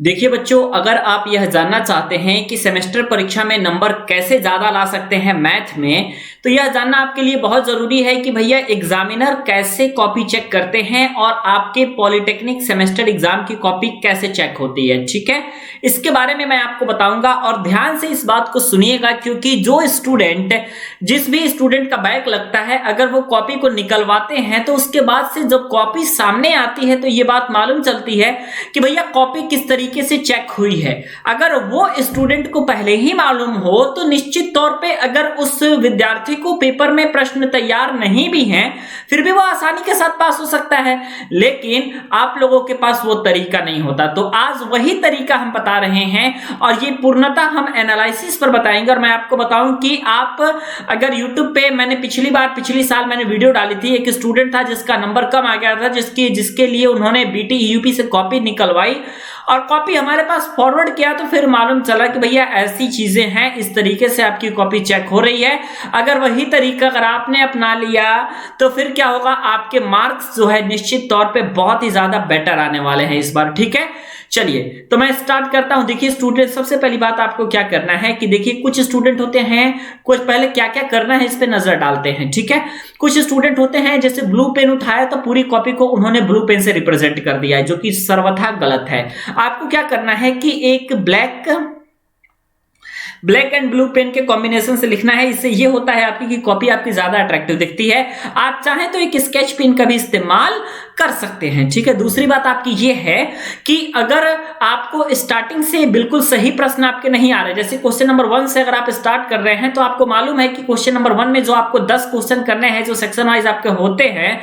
देखिए बच्चों, अगर आप यह जानना चाहते हैं कि सेमेस्टर परीक्षा में नंबर कैसे ज्यादा ला सकते हैं मैथ में, तो यह जानना आपके लिए बहुत जरूरी है कि भैया एग्जामिनर कैसे कॉपी चेक करते हैं और आपके पॉलिटेक्निक सेमेस्टर एग्जाम की कॉपी कैसे चेक होती है। ठीक है, इसके बारे में मैं आपको बताऊंगा और ध्यान से इस बात को सुनिएगा, क्योंकि जिस भी स्टूडेंट का बैक लगता है, अगर वो कॉपी को निकलवाते हैं तो उसके बाद से जब कॉपी सामने आती है तो ये बात मालूम चलती है कि भैया कॉपी किस तरीके से चेक हुई है। अगर वो स्टूडेंट को पहले ही मालूम हो तो निश्चित तौर पे अगर उस विद्यार्थी को पेपर में प्रश्न तैयार नहीं भी हैं, फिर भी वो आसानी के साथ पास हो सकता है। लेकिन आप लोगों के पास वो तरीका नहीं होता, तो आज वही तरीका हम बता रहे हैं और ये पूर्णतः हम एनालिसिस पर बताएंगे। और मैं आपको बताऊं कि आप अगर YouTube पे पिछली साल मैंने वीडियो डाली थी, एक स्टूडेंट था जिसका नंबर कम आ गया था, जिसके लिए उन्होंने BT EUP से कॉपी निकलवाई और कॉपी हमारे पास फॉरवर्ड किया, तो फिर मालूम चला कि भैया ऐसी चीजें हैं, इस तरीके से आपकी कॉपी चेक हो रही है। अगर वही तरीका अगर आपने अपना लिया तो फिर क्या होगा, आपके मार्क्स जो है निश्चित तौर पे बहुत ही ज्यादा बेटर आने वाले हैं इस बार। ठीक है, चलिए तो मैं स्टार्ट करता हूं। देखिए स्टूडेंट, सबसे पहली बात आपको क्या करना है कि देखिए कुछ स्टूडेंट होते हैं, कुछ पहले क्या क्या करना है इस पे नजर डालते हैं। ठीक है, कुछ स्टूडेंट होते हैं जैसे ब्लू पेन उठाया तो पूरी कॉपी को उन्होंने ब्लू पेन से रिप्रेजेंट कर दिया है, जो कि सर्वथा गलत है। आपको क्या करना है कि एक ब्लैक एंड ब्लू पेन के कॉम्बिनेशन से लिखना है। इससे ये होता है आपकी कि कॉपी आपकी ज्यादा अट्रैक्टिव दिखती है। आप चाहें तो एक स्केच पेन का भी इस्तेमाल कर सकते हैं। ठीक है, दूसरी बात आपकी ये है कि अगर आपको स्टार्टिंग से बिल्कुल सही प्रश्न आपके नहीं आ रहे, जैसे क्वेश्चन नंबर 1 से अगर आप स्टार्ट कर रहे हैं तो आपको मालूम है कि क्वेश्चन नंबर 1 में जो आपको 10 क्वेश्चन करने हैं, जो सेक्शन वाइज आपके होते हैं,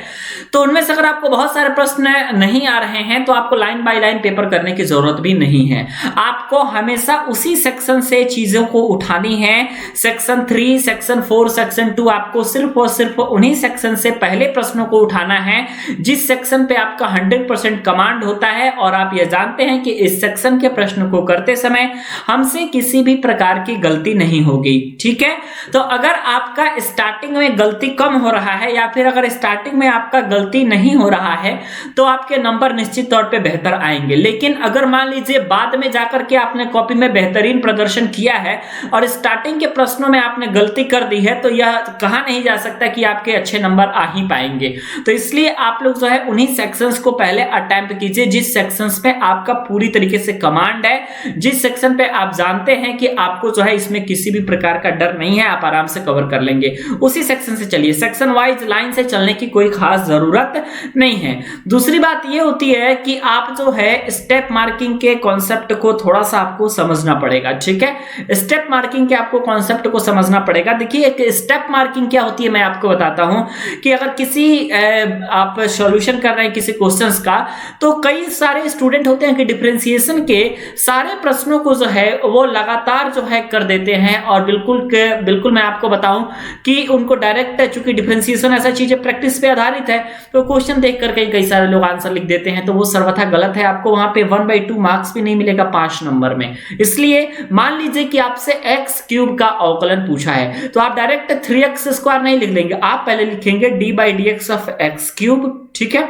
तो उनमें से अगर आपको बहुत सारे प्रश्न नहीं आ रहे हैं तो आपको लाइन बाय लाइन पेपर करने की जरूरत भी नहीं है। आपको हमेशा उसी सेक्शन से चीजों को उठानी है। सेक्शन 3, सेक्शन 4, सेक्शन 2, आपको सिर्फ और सिर्फ उन्हीं सेक्शन से पहले प्रश्नों को उठाना है जिस सेक्शन पे आपका 100% कमांड होता है। और आप ये जानते हैं कि इस सेक्शन के प्रश्न को करते समय हमसे किसी भी प्रकार की गलती नहीं होगी। ठीक है, तो अगर आपका स्टार्टिंग में गलती कम हो रहा है या फिर अगर स्टार्टिंग में आपका गलती नहीं हो रहा है तो आपके नंबर निश्चित तौर पे बेहतर आएंगे। लेकिन अगर मान लीजिए बाद में जाकर के आपने कॉपी में बेहतरीन प्रदर्शन किया है और स्टार्टिंग के प्रश्नों में आपने गलती कर दी है, तो यह कहा नहीं जा सकता कि आपके अच्छे नंबर आ ही पाएंगे। तो इसलिए आप लोग जो है उन्हीं सेक्शंस को पहले अटेम्प्ट कीजिए जिस सेक्शंस पे आपका पूरी तरीके से कमांड है, जिस सेक्शन पे आप जानते हैं कि आपको जो है इसमें किसी भी प्रकार का डर नहीं है, आप आराम से कवर कर लेंगे, उसी सेक्शन से चलिए। सेक्शन वाइज लाइन से चलने की कोई खास जरूरत नहीं है। दूसरी बात यह होती है कि आप जो है स्टेप मार्किंग के कॉन्सेप्ट को थोड़ा सा आपको समझना पड़ेगा। ठीक है, स्टेप मार्किंग के आपको कॉन्सेप्ट को समझना पड़ेगा। देखिए एक स्टेप मार्किंग क्या होती है मैं आपको बताता हूं कि अगर किसी आप सॉल्यूशन कर रहे हैं किसी क्वेश्चंस का, तो कई सारे स्टूडेंट होते हैं कि डिफरेंशिएशन के सारे प्रश्नों को जो है वो लगातार जो है कर देते हैं और बिल्कुल मैं आपको बताऊं कि उनको डायरेक्ट, चूंकि डिफरेंशिएशन ऐसा चीज है प्रैक्टिस पे आधारित है, तो क्वेश्चन देख करके कई सारे लोग आंसर लिख देते हैं, तो वो सर्वथा गलत है। आपको वहां पे 1/2 मार्क्स भी नहीं मिलेगा 5 नंबर में। इसलिए मान लीजिए कि आपसे x³ का अवकलन पूछा है तो आप डायरेक्ट 3x² नहीं लिख देंगे, आप पहले लिखेंगे d/dx ऑफ x³। ठीक है,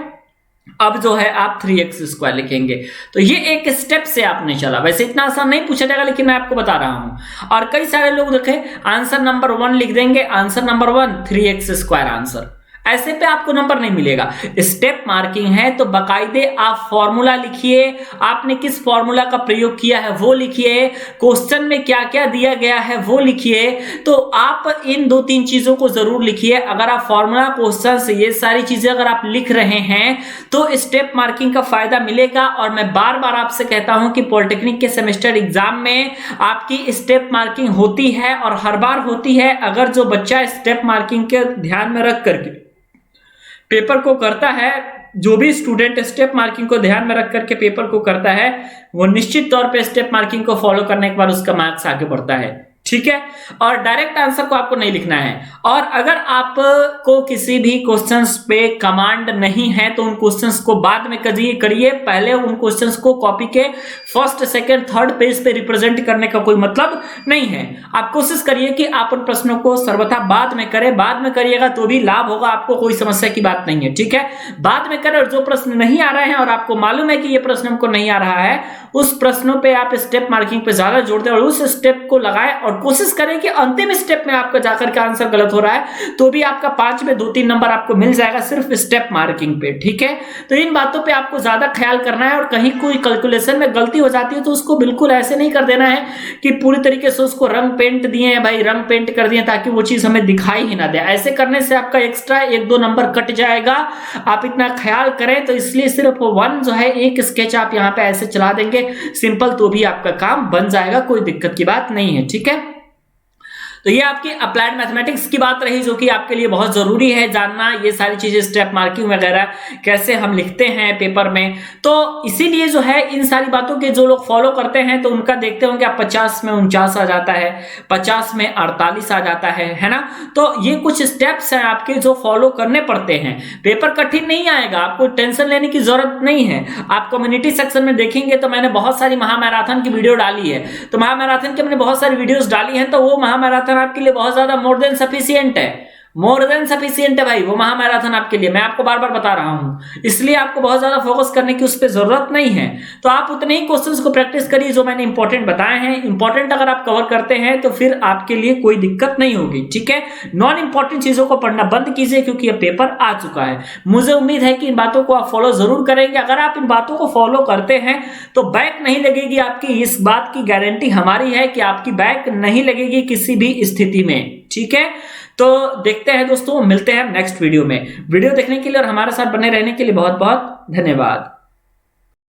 अब जो है आप 3x² लिखेंगे। तो ये एक स्टेप से आपने चला। वैसे इतना आसान नहीं पूछा जाएगा, लेकिन मैं आपको बता रहा हूं। और कई सारे लोग देखें आंसर नंबर 1 लिख देंगे, आंसर नंबर 1 3x² आंसर, ऐसे पे आपको नंबर नहीं मिलेगा। स्टेप मार्किंग है तो बाकायदे आप फॉर्मूला लिखिए, आपने किस फॉर्मूला का प्रयोग किया है वो लिखिए, क्वेश्चन में क्या क्या दिया गया है वो लिखिए। तो आप इन 2-3 चीजों को जरूर लिखिए। अगर आप फॉर्मूला, क्वेश्चन से ये सारी चीजें अगर आप लिख रहे हैं तो स्टेप मार्किंग का फायदा मिलेगा। और मैं बार बार आपसे कहता हूं कि पॉलिटेक्निक के सेमेस्टर एग्जाम में आपकी स्टेप मार्किंग होती है और हर बार होती है। अगर जो बच्चा स्टेप मार्किंग के ध्यान में रख करके पेपर को करता है, जो भी स्टूडेंट स्टेप मार्किंग को ध्यान में रख करके पेपर को करता है, वो निश्चित तौर पे स्टेप मार्किंग को फॉलो करने के बाद उसका मार्क्स आगे बढ़ता है। ठीक है, और डायरेक्ट आंसर को आपको नहीं लिखना है। और अगर आपको किसी भी क्वेश्चंस पे कमांड नहीं है तो उन क्वेश्चंस को बाद में करिए, पहले उन क्वेश्चंस को कॉपी के फर्स्ट सेकंड थर्ड पेज पे रिप्रेजेंट करने का कोई मतलब नहीं है। आप कोशिश करिए कि आप उन प्रश्नों को सर्वथा बाद में करें, बाद में करिएगा तो भी लाभ होगा, आपको कोई समस्या की बात नहीं है। ठीक है, बाद में करें, और जो प्रश्न नहीं आ रहे हैं और आपको मालूम है कि ये प्रश्न हमको नहीं आ रहा है, उस प्रश्नों पे आप स्टेप मार्किंग पे ज्यादा जोड़ दें और उस स्टेप को लगाएं और कोशिश करें कि अंतिम स्टेप में आपका जाकर के आंसर गलत हो रहा है तो भी आपका 5 में 2-3 नंबर आपको मिल जाएगा सिर्फ स्टेप मार्किंग पे। ठीक है, तो इन बातों पे आपको ज्यादा ख्याल करना है, और कहीं कोई कैलकुलेशन में गलती हो जाती है तो उसको बिल्कुल ऐसे नहीं कर देना है कि पूरी तरीके से उसको रंग पेंट दिए हैं भाई, रंग पेंट कर दिए ताकि वो चीज हमें दिखाई ही ना दे। ऐसे करने से आपका एक्स्ट्रा 1-2 नंबर कट जाएगा, आप इतना ख्याल करें। तो इसलिए सिर्फ 1 जो है एक स्केच आप यहाँ पे ऐसे चला देंगे सिंपल, तो भी आपका काम बन जाएगा, कोई दिक्कत की बात नहीं है। ठीक है, तो ये आपकी अप्लाइड मैथमेटिक्स की बात रही जो कि आपके लिए बहुत जरूरी है जानना, ये सारी चीजें स्टेप मार्किंग वगैरह कैसे हम लिखते हैं पेपर में। तो इसीलिए जो है इन सारी बातों के जो लोग फॉलो करते हैं तो उनका देखते होंगे आप 50 में 49 आ जाता है, 50 में 48 आ जाता है ना। तो ये कुछ स्टेप्स हैं आपके जो फॉलो करने पड़ते हैं। पेपर कठिन नहीं आएगा, आपको टेंशन लेने की जरूरत नहीं है। आप कम्युनिटी सेक्शन में देखेंगे तो मैंने बहुत सारी महामैराथन की वीडियो डाली है, तो महामैराथन की मैंने बहुत सारी वीडियोस डाली हैं, तो वो महामैराथन आपके लिए बहुत ज्यादा मोर देन सफिशिएंट है, मोर देन सफिशिएंट है भाई वो महामैराथन आपके लिए, मैं आपको बार बार बता रहा हूं। इसलिए आपको बहुत ज्यादा फोकस करने की उस पर जरूरत नहीं है। तो आप उतने ही क्वेश्चंस को प्रैक्टिस करिए जो मैंने इंपॉर्टेंट बताए हैं। इंपॉर्टेंट अगर आप कवर करते हैं तो फिर आपके लिए कोई दिक्कत नहीं होगी। ठीक है, नॉन इंपॉर्टेंट चीजों को पढ़ना बंद कीजिए क्योंकि यह पेपर आ चुका है। मुझे उम्मीद है कि इन बातों को आप फॉलो जरूर करेंगे। अगर आप इन बातों को फॉलो करते हैं तो बैक नहीं लगेगी आपकी, इस बात की गारंटी हमारी है कि आपकी बैक नहीं लगेगी किसी भी स्थिति में। ठीक है, तो देखते हैं दोस्तों, मिलते हैं नेक्स्ट वीडियो में। वीडियो देखने के लिए और हमारे साथ बने रहने के लिए बहुत बहुत धन्यवाद।